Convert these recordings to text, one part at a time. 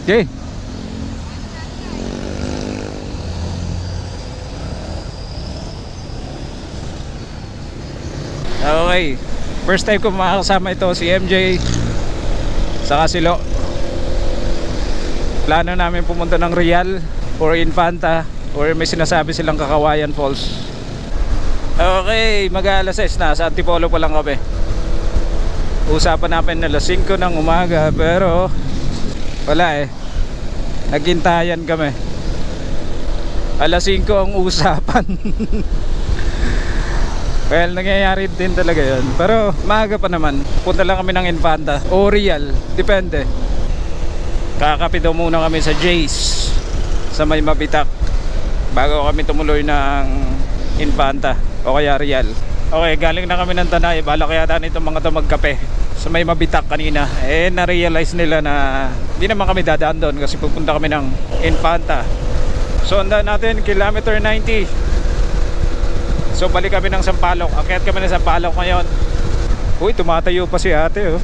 Okay. Okay. First time ko makakasama ito si MJ saka si Lo. Plano namin pumunta ng Real or Infanta or may sinasabi silang Kakawayan Falls. Okay, mag-alas 6 na. Sa Antipolo pa lang kami. Usapan namin na alas 5 ng umaga pero wala eh. Naghintayan kami. Alas 5 ang usapan. Well, nangyayari din talaga yun. Pero maaga pa naman. Punta lang kami ng Infanta o Real, depende. Kakape daw muna kami sa Jace sa May Mabitak bago kami tumuloy ng Infanta o kaya Real. Okay, galing na kami ng Tanay. Balak yata nitong mga to magkape sa May Mabitak kanina. Eh, na-realize nila na hindi naman kami dadaan doon kasi pupunta kami ng Infanta. So, andan natin, kilometer 90. So balik kami ng Sampaloc. Akyat kami ng Sampaloc ngayon. Uy, tumatayo pa si ate oh.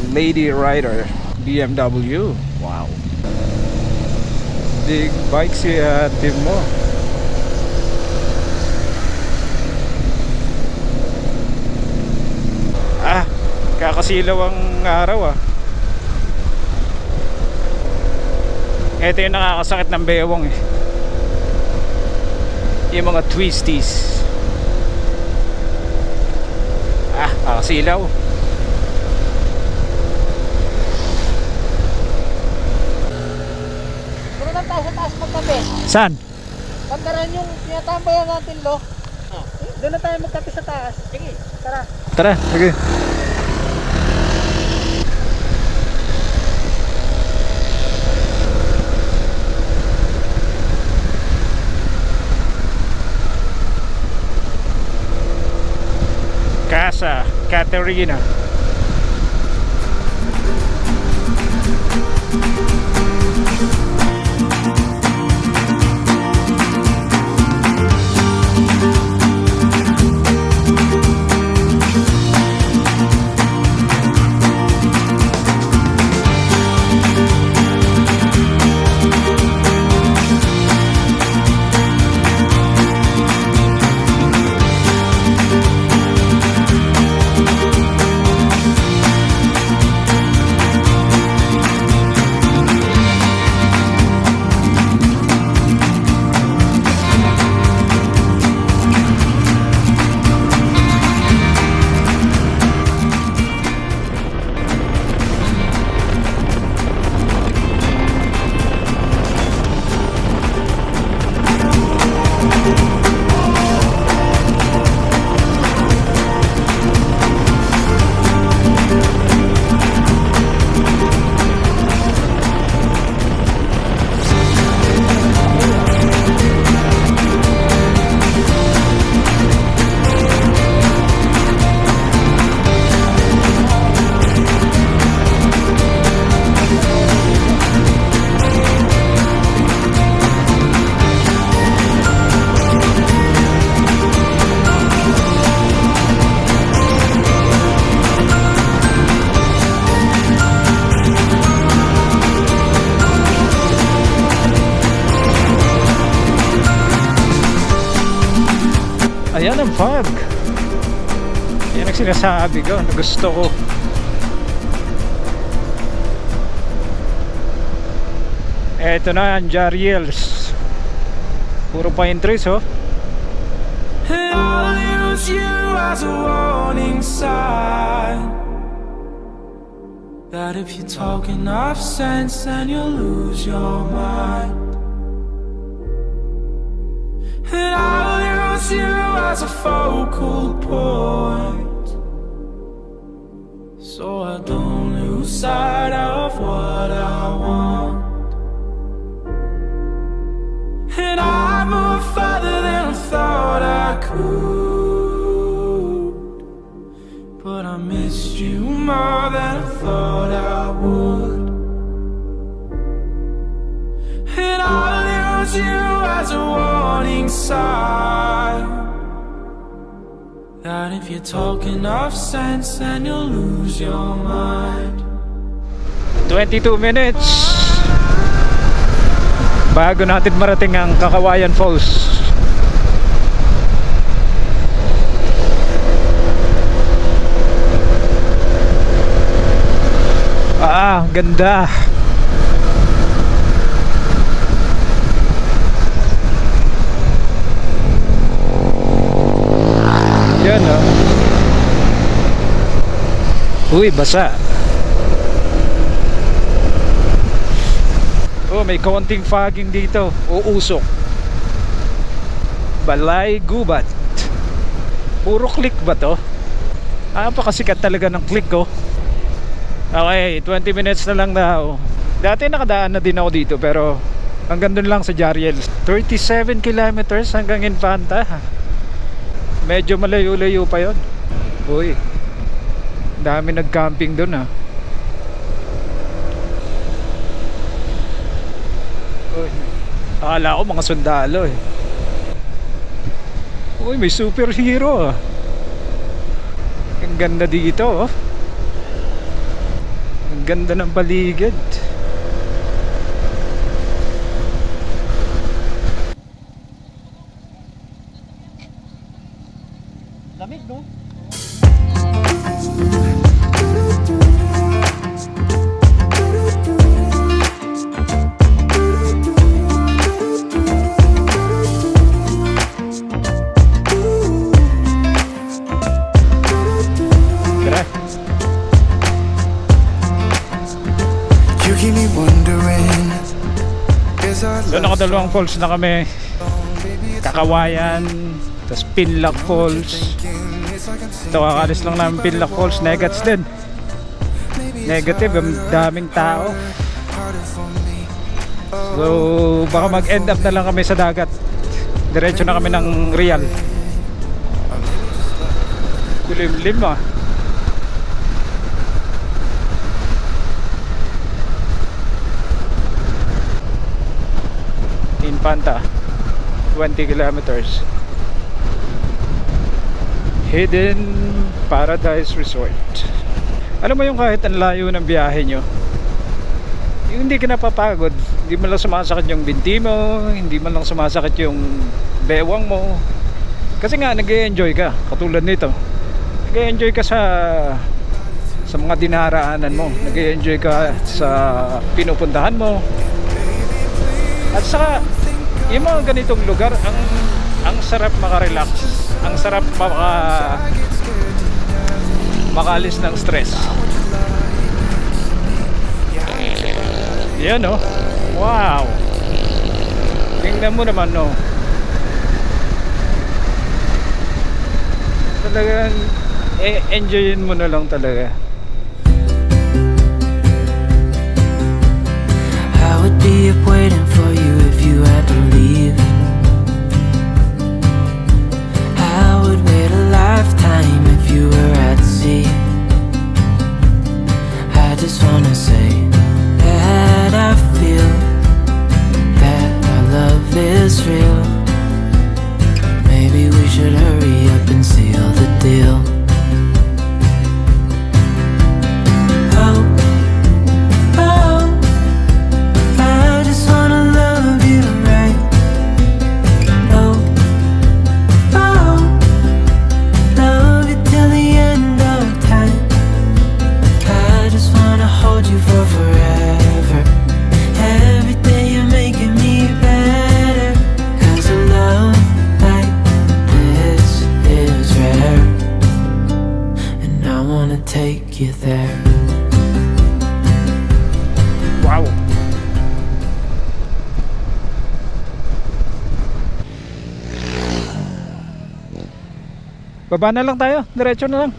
Lady Rider BMW. Wow. Big bike si ate mo. Ah, kakasilaw ang araw ah. Ito yung nakakasakit ng bewang eh. Yung mga twisties. Kakasilaw. Doon lang tayo sa taas magkape. Saan? Pandaran yung tinatambayan natin, Lo. Doon na tayo magkape sa taas. Sige, tara. Tara, sige. Casa Caterina. Ayan ang fog. Yan ang sinasabi ko na gusto ko. Eto na ang Jariels. Puro pine trees oh. And I'll use you as a warning sign that if you talk enough sense then you'll lose your mind. And I'll use you as a focal point so I don't lose sight of what I want. And I moved further than I thought I could, but I missed you more than I thought I would. And I'll use you as a warning sign that if you talk enough sense then you'll lose your mind. 22 minutes. bago natin marating ang Kakawayan Falls. Ganda. Yan Uy, basa. Oh, may kaunting fogging dito. Uusok. Balay Gubat. Puro click ba to? Napakasikat talaga ng click Okay, 20 minutes na lang daw. Dati nakadaan na din ako dito pero hanggang dun lang sa Jariel. 37 kilometers hanggang Infanta. Medyo malayo-layo pa yon. Uy, dami nag-camping dun Uy, akala ko mga sundalo Uy, may superhero Ang ganda dito Ang ganda ng paligid. Lamig, no? So nakadalawang falls na kami. Kakawayan, tapos Pinlock Falls. Ito kakalis lang namin Pinlock Falls. Negats din. Negative, daming tao. So baka mag-end up na lang kami sa dagat. Diretso na kami ng Real. Kulimlim Infanta, 20 kilometers. Hidden Paradise Resort. Alam mo yung kahit ang layo ng biyahe nyo, yung hindi ka napapagod, hindi man lang sumasakit yung binti mo, hindi man lang sumasakit yung bewang mo, kasi nga nag-e-enjoy ka. Katulad nito, nag-e-enjoy ka sa mga dinaraanan mo, nag-e-enjoy ka sa pinupuntahan mo. At saka yung mga ganitong lugar, ang sarap makarelax, ang sarap makaalis ng stress. Yan wow, tingnan mo naman talagang enjoyin mo na lang talaga. I would be up waiting for you if you had to leave. I would wait a lifetime if you were at sea. I just wanna say that I feel that our love is real. Maybe we should hurry up and seal the deal. Take you there. Wow. Baba na lang tayo, diretso na lang.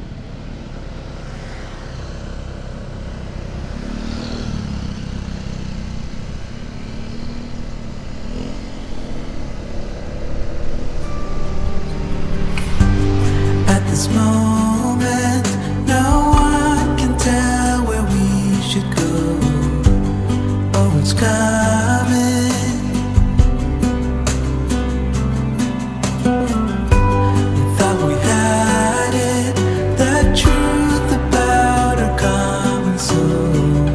At this moment, no one can tell where we should go. Oh, it's coming. We thought we had it, the truth about our coming soon.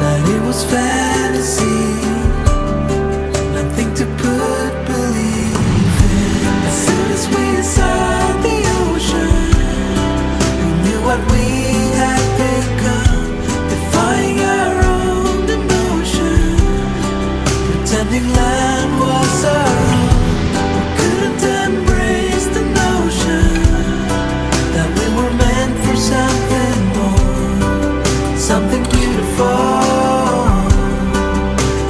That it was fantasy, pretending land was our own. We couldn't embrace the notion that we were meant for something more, something beautiful,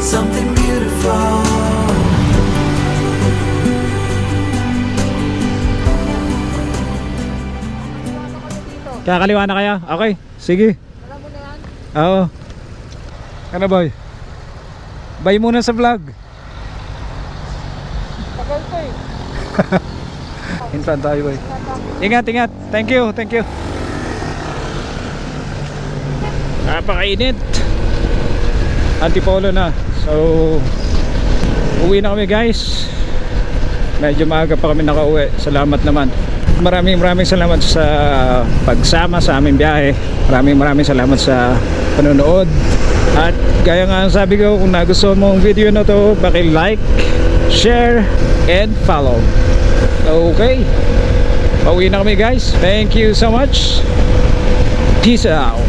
something beautiful. Kakaliwa na kaya? Okay, sige. Alam mo na yan? Oo. Ano boy? Bye muna sa vlog. Tagal ko eh. Insan tayo boy. Ingat, ingat. Thank you, thank you. Napakainit. Antipolo na. So, uwi na kami guys. Medyo maaga pa kami nakauwi. Salamat naman. Maraming salamat sa pagsama sa aming biyahe. Maraming salamat sa panonood. At gaya nga ang sabi ko, kung nagustuhan mo ang video na to, paki-like, share, and follow. Okay. Pauwi na kami guys. Thank you so much. Peace out.